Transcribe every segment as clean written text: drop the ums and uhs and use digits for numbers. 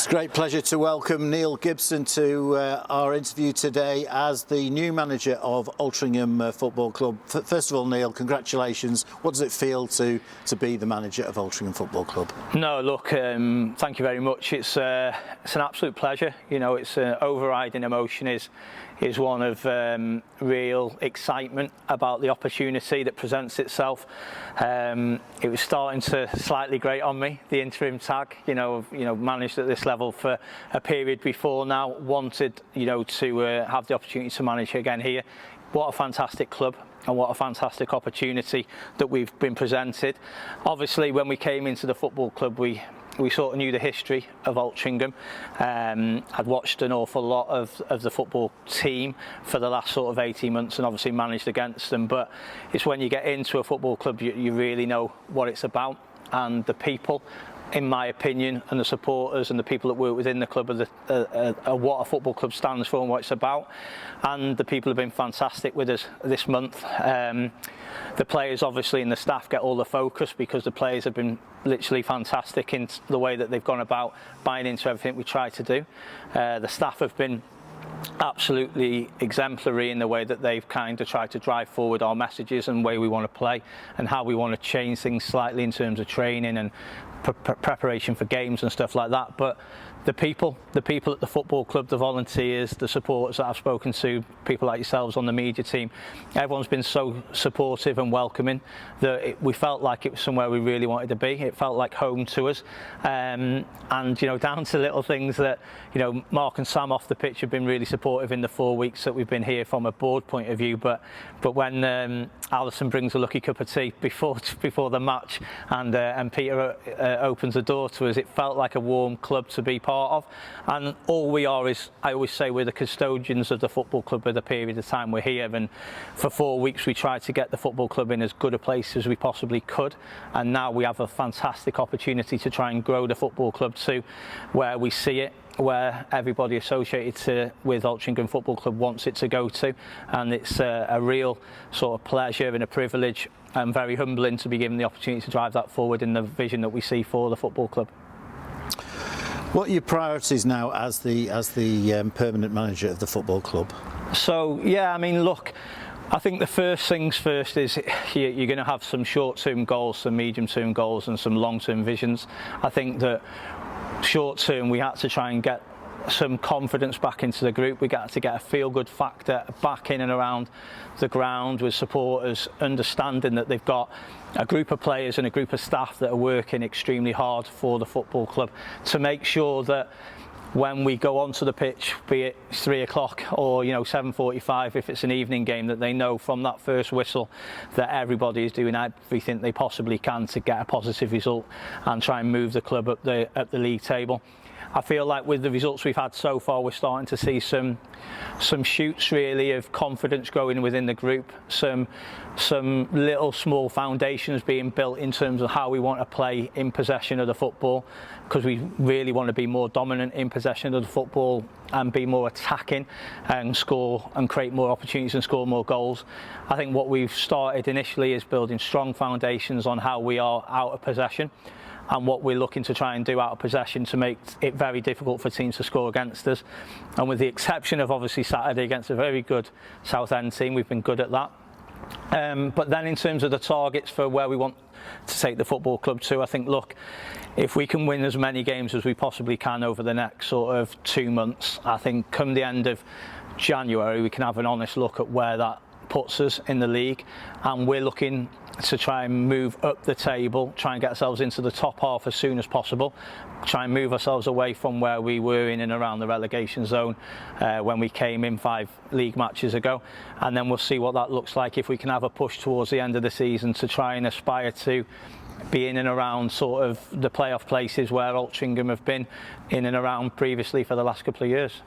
a great pleasure to welcome Neil Gibson to our interview today as the new manager of Altrincham Football Club. First of all, Neil, congratulations. What does it feel to be the manager of Altrincham Football Club? No, look, thank you very much. It's an absolute pleasure. You know, it's overriding emotion is one of real excitement about the opportunity that presents itself. It was starting to slightly grate on me, the interim tag. You know, managed at this level for a period before now. Wanted, to have the opportunity to manage again here. What a fantastic club. And what a fantastic opportunity that we've been presented. Obviously, when we came into the football club, we sort of knew the history of Altrincham. I'd watched an awful lot of the football team for the last sort of 18 months and obviously managed against them. But it's when you get into a football club, you really know what it's about. And the people, in my opinion, and the supporters and the people that work within the club are what a football club stands for and what it's about. And the people have been fantastic with us this month. The players, obviously, and the staff get all the focus because the players have been literally fantastic in the way that they've gone about buying into everything we try to do. The staff have been absolutely exemplary in the way that they've kind of tried to drive forward our messages and the way we want to play and how we want to change things slightly in terms of training and preparation for games and stuff like that. But the people at the football club, the volunteers, the supporters that I've spoken to, people like yourselves on the media team, everyone's been so supportive and welcoming that we felt like it was somewhere we really wanted to be. It felt like home to us, and down to little things that Mark and Sam off the pitch have been really supportive in the 4 weeks that we've been here from a board point of view. But when Alison brings a lucky cup of tea before the match and Peter opens the door to us, it felt like a warm club to be part of. And all we are is, I always say, we're the custodians of the football club for the period of time we're here. And for 4 weeks we tried to get the football club in as good a place as we possibly could, and now we have a fantastic opportunity to try and grow the football club to where we see it, where everybody associated with Altrincham Football Club wants it to go to. And it's a real sort of pleasure and a privilege and very humbling to be given the opportunity to drive that forward in the vision that we see for the football club. What are your priorities now as the permanent manager of the football club? So yeah, I mean, look, I think the first things first is you're going to have some short-term goals, some medium-term goals and some long-term visions. I think that short-term we had to try and get some confidence back into the group. We got to get a feel-good factor back in and around the ground with supporters understanding that they've got a group of players and a group of staff that are working extremely hard for the football club to make sure that when we go onto the pitch, be it 3 o'clock or 7:45 if it's an evening game, that they know from that first whistle that everybody is doing everything they possibly can to get a positive result and try and move the club up the league table. I feel like with the results we've had so far, we're starting to see some shoots really of confidence growing within the group, some little small foundations being built in terms of how we want to play in possession of the football, because we really want to be more dominant in possession of the football and be more attacking and score and create more opportunities and score more goals. I think what we've started initially is building strong foundations on how we are out of possession and what we're looking to try and do out of possession to make it very difficult for teams to score against us. And with the exception of obviously Saturday against a very good Southend team, we've been good at that. But then in terms of the targets for where we want to take the football club to, I think, look, if we can win as many games as we possibly can over the next sort of 2 months, I think come the end of January we can have an honest look at where that puts us in the league, and we're looking to try and move up the table, try and get ourselves into the top half as soon as possible, try and move ourselves away from where we were in and around the relegation zone when we came in 5 league matches ago, and then we'll see what that looks like if we can have a push towards the end of the season to try and aspire to be in and around sort of the playoff places where Altrincham have been in and around previously for the last couple of years.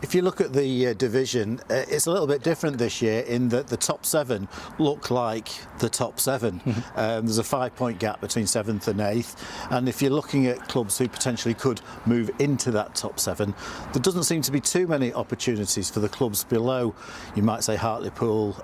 If you look at the division, it's a little bit different this year in that the top 7 look like the top 7. There's a 5-point gap between 7th and 8th, and if you're looking at clubs who potentially could move into that top 7, there doesn't seem to be too many opportunities for the clubs below, you might say Hartlepool,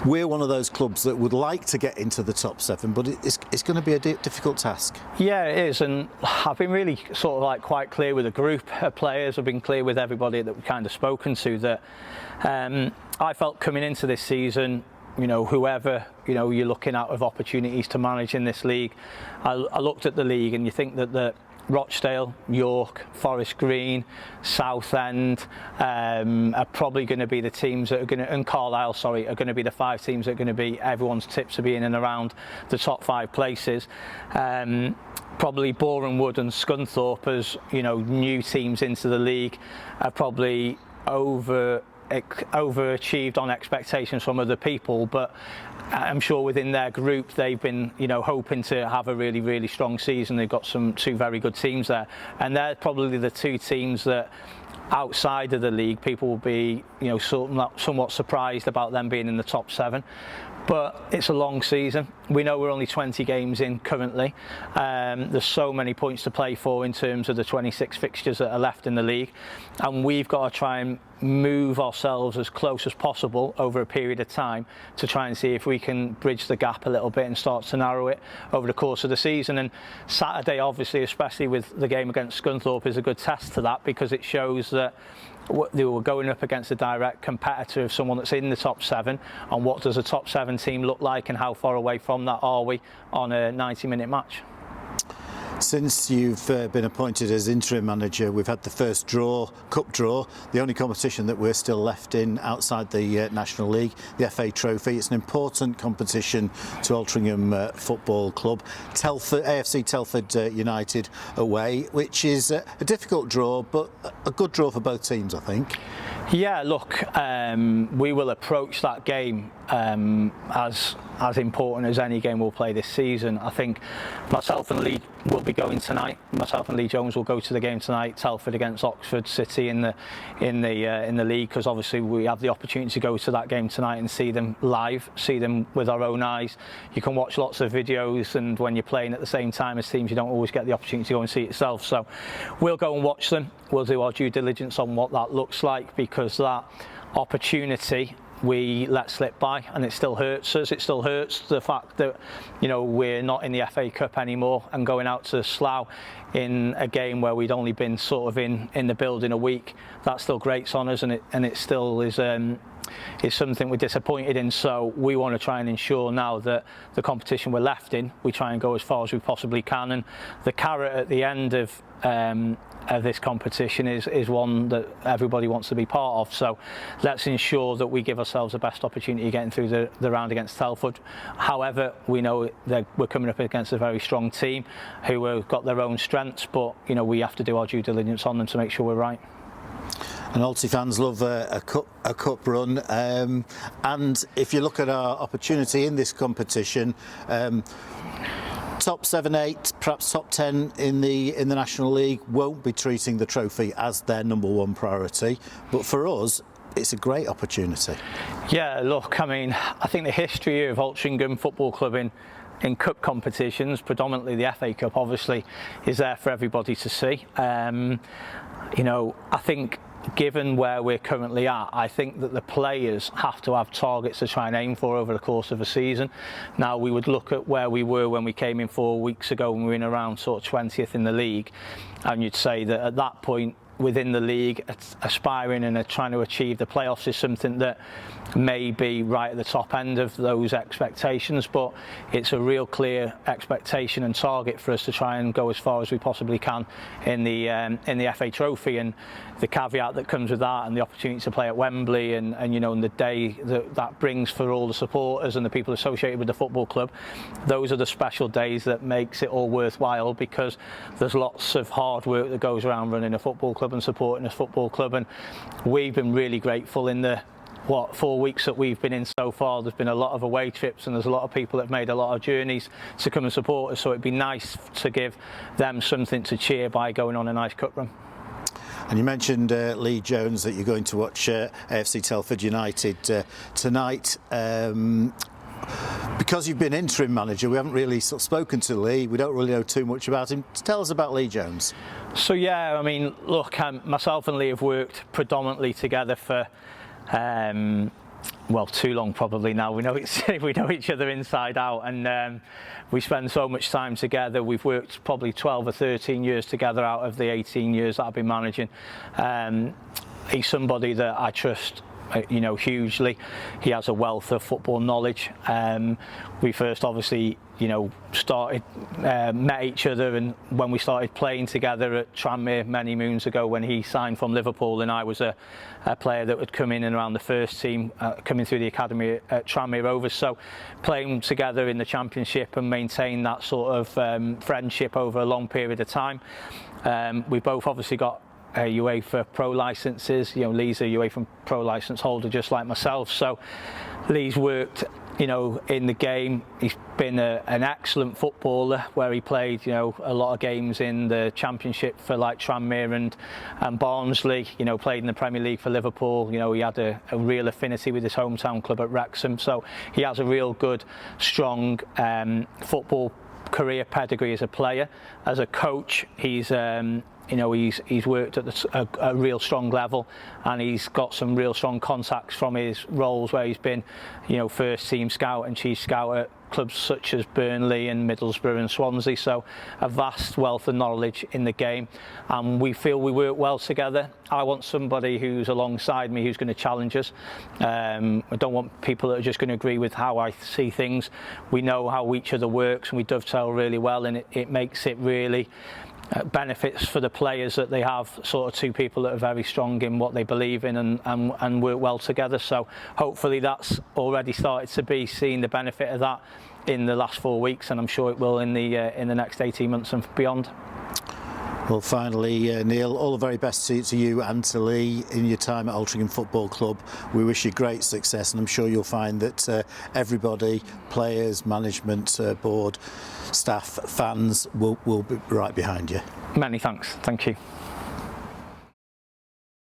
We're one of those clubs that would like to get into the top 7, but it's going to be a difficult task. Yeah, it is, and I've been really sort of like quite clear with a group of players. I've been clear with everybody that we've kind of spoken to that I felt coming into this season, whoever you're looking at of opportunities to manage in this league, I looked at the league and you think that the Rochdale, York, Forest Green, Southend are probably going to be the teams that are going to, and Carlisle, sorry, are going to be the 5 teams that are going to be everyone's tips to be in and around the top 5 places. Probably Boreham Wood and Scunthorpe as new teams into the league are probably overachieved on expectations from other people, but I'm sure within their group they've been hoping to have a really, really strong season. They've got 2 very good teams there, and they're probably the 2 teams that outside of the league people will be somewhat surprised about them being in the top 7. But it's a long season. We know we're only 20 games in currently. There's so many points to play for in terms of the 26 fixtures that are left in the league, and we've got to try and move ourselves as close as possible over a period of time to try and see if we can bridge the gap a little bit and start to narrow it over the course of the season. And Saturday, obviously, especially with the game against Scunthorpe, is a good test to that, because it shows that they were going up against a direct competitor of someone that's in the top 7, and what does a top 7 team look like and how far away from that are we on a 90-minute match. Since you've been appointed as interim manager, we've had the first cup draw, the only competition that we're still left in outside the National League, the FA Trophy. It's an important competition to Altrincham Football Club. AFC Telford United away, which is a difficult draw, but a good draw for both teams, I think. Yeah, look, we will approach that game as important as any game we'll play this season. I think myself and Lee will be going tonight. Myself and Lee Jones will go to the game tonight. Telford against Oxford City in the league, because obviously we have the opportunity to go to that game tonight and see them live, see them with our own eyes. You can watch lots of videos, and when you're playing at the same time as teams, you don't always get the opportunity to go and see it yourself. So we'll go and watch them. We'll do our due diligence on what that looks like, because that opportunity we let slip by, and it still hurts us. It still hurts the fact that we're not in the FA Cup anymore, and going out to Slough in a game where we'd only been sort of in the building a week, that still grates on us, and it still is something we're disappointed in. So we want to try and ensure now that the competition we're left in, we try and go as far as we possibly can, and the carrot at the end of this competition is one that everybody wants to be part of. So let's ensure that we give ourselves the best opportunity of getting through the round against Telford. However, we know that we're coming up against a very strong team who have got their own strengths, but we have to do our due diligence on them to make sure we're right. And Alty fans love a cup run, and if you look at our opportunity in this competition, top 7, 8, perhaps top 10 in the National League won't be treating the trophy as their number 1 priority, but for us it's a great opportunity. Yeah, look, I think the history of Altrincham Football Club in cup competitions, predominantly the FA Cup, obviously, is there for everybody to see. I think, given where we're currently at, I think that the players have to have targets to try and aim for over the course of a season. Now, we would look at where we were when we came in 4 weeks ago, when we were in around sort of 20th in the league, and you'd say that at that point within the league, aspiring and trying to achieve the playoffs is something that may be right at the top end of those expectations, but it's a real clear expectation and target for us to try and go as far as we possibly can in the FA Trophy. And the caveat that comes with that, and the opportunity to play at Wembley, and the day that brings for all the supporters and the people associated with the football club, those are the special days that makes it all worthwhile, because there's lots of hard work that goes around running a football club and supporting a football club. And we've been really grateful in the 4 weeks that we've been in so far. There's been a lot of away trips, and there's a lot of people that have made a lot of journeys to come and support us, so it'd be nice to give them something to cheer by going on a nice cup run. And you mentioned Lee Jones, that you're going to watch AFC Telford United tonight. Because you've been interim manager, we haven't really sort of spoken to Lee. We don't really know too much about him. Tell us about Lee Jones. So yeah, look, myself and Lee have worked predominantly together for well, too long probably now. We know we know each other inside out, and we spend so much time together. We've worked probably 12 or 13 years together out of the 18 years that I've been managing. He's somebody that I trust, you know, hugely. He has a wealth of football knowledge. We first obviously, you know, met each other, and when we started playing together at Tranmere many moons ago, when he signed from Liverpool and I was a player that would come in and around the first team, coming through the academy at Tranmere Rovers. So playing together in the Championship and maintain that sort of friendship over a long period of time. We both obviously got UEFA Pro licenses. You know, Lee's a UEFA Pro license holder just like myself, so Lee's worked, you know, in the game. He's been an excellent footballer, where he played, you know, a lot of games in the Championship for like Tranmere and Barnsley, you know, played in the Premier League for Liverpool. You know, he had a real affinity with his hometown club at Wrexham, so he has a real good, strong football career pedigree as a player. As a coach, he's you know, he's worked at a real strong level, and he's got some real strong contacts from his roles where he's been, you know, first team scout and chief scout at clubs such as Burnley and Middlesbrough and Swansea. So a vast wealth of knowledge in the game, and we feel we work well together. I want somebody who's alongside me, who's going to challenge us. I don't want people that are just going to agree with how I see things. We know how each other works, and we dovetail really well, and it makes it really benefits for the players that they have sort of two people that are very strong in what they believe in and work well together. So hopefully that's already started to be seeing the benefit of that in the last 4 weeks, and I'm sure it will in the next 18 months and beyond. Well, finally, Neil, all the very best to you and to Lee in your time at Altrincham Football Club. We wish you great success, and I'm sure you'll find that everybody, players, management, board, staff, fans will be right behind you. Many thanks. Thank you.